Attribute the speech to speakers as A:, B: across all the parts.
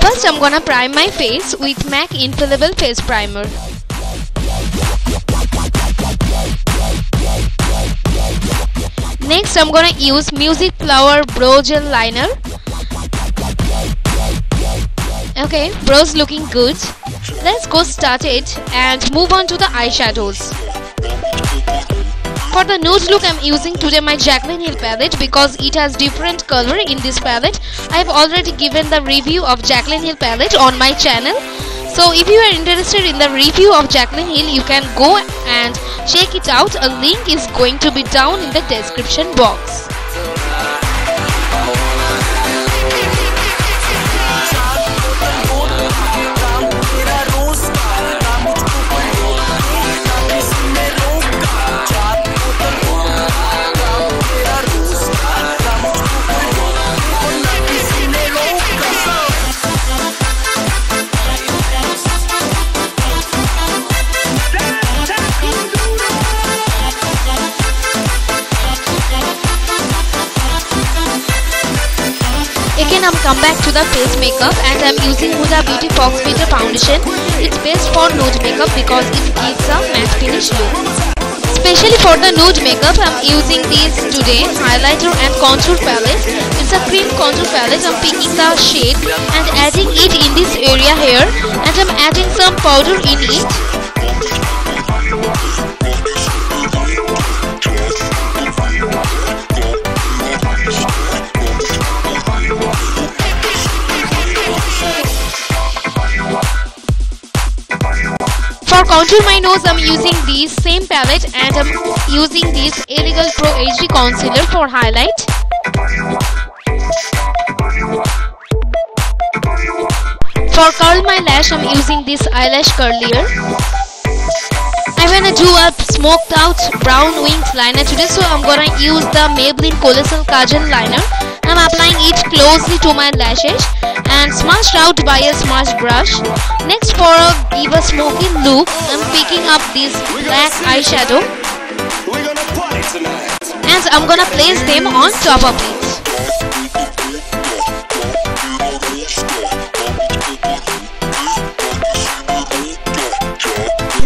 A: First, I'm gonna prime my face with MAC Infallible Face Primer. Next, I'm gonna use Music Flower Brow Gel Liner. Okay, brows looking good. Let's go start it and move on to the eyeshadows. For the nude look, I'm using today my JAClYN palette because it has different color in this palette. I've already given the review of JAClYN palette on my channel. So if you are interested in the review of JAClYN, you can go and check it out. A link is going to be down in the description box. Again, I'm come back to the face makeup and I'm using HUDA Beauty FAUX Filter Foundation. It's best for nude makeup because it gives a matte finish look. Especially for the nude makeup, I'm using this today highlighter and contour palette. It's a cream contour palette. I'm picking the shade and adding it in this area here, and I'm adding some powder in it. For contour my nose, I'm using this same palette and I'm using this ELLE Pro HD Concealer for highlight. For curl my lash, I'm using this eyelash curlier. I'm gonna do a smoked out brown winged liner today, so I'm gonna use the Maybeline Collasal Kajal liner. I'm applying it closely to my lashes and smudged out by a smudge brush. Next, for give a smoky look, I'm picking up this black eyeshadow and I'm gonna place them on top of it.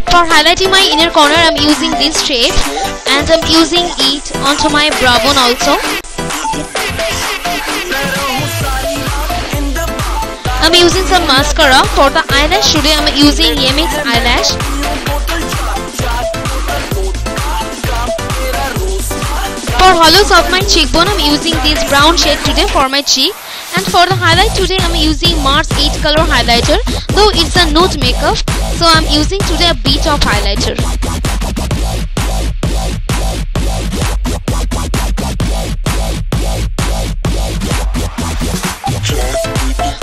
A: For highlighting my inner corner, I'm using this shade and I'm using it onto my brow bone also. I'm using some mascara. For the eyelash today, I'm using YMX eyelash. For hollows of my cheekbone, I'm using this brown shade today for my cheek. And for the highlight today, I'm using Mars 8 color highlighter. Though it's a nude makeup, so I'm using today a bit of highlighter.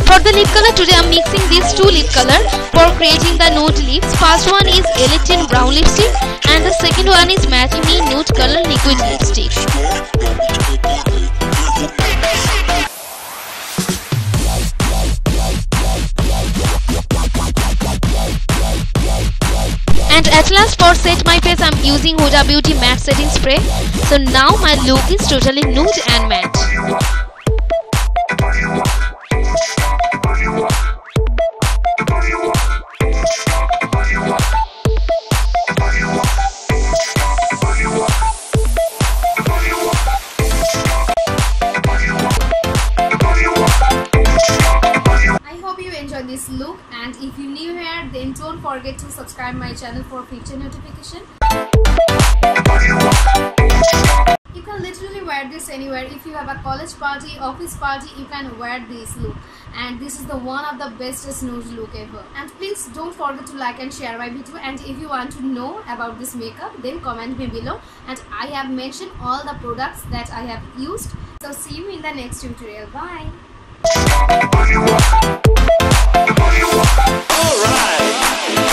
A: For the lip color today, I'm mixing these two lip color for creating the nude lips. First one is ELLE brown lipstick and the second one is Matching Me Nude Color Liquid Lipstick. And at last, for set my face, I'm using HUDA Beauty Matte Setting Spray. So now my look is totally nude and matte.
B: This look, and if you're new here, then don't forget to subscribe my channel for future notification. You can literally wear wear this anywhere. If you have a college party, office party, you can wear this look. And this is the one of the bestest nude look ever. And please don't forget to like and share my video. And if you want to know about this makeup, then comment me below. And I have mentioned all the products that I have used. So see you in the next tutorial. Bye.
C: Alright,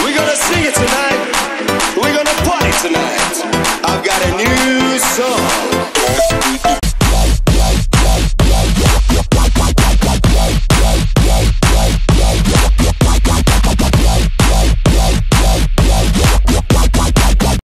C: we're gonna sing it tonight. We're gonna party tonight. I've got a new song.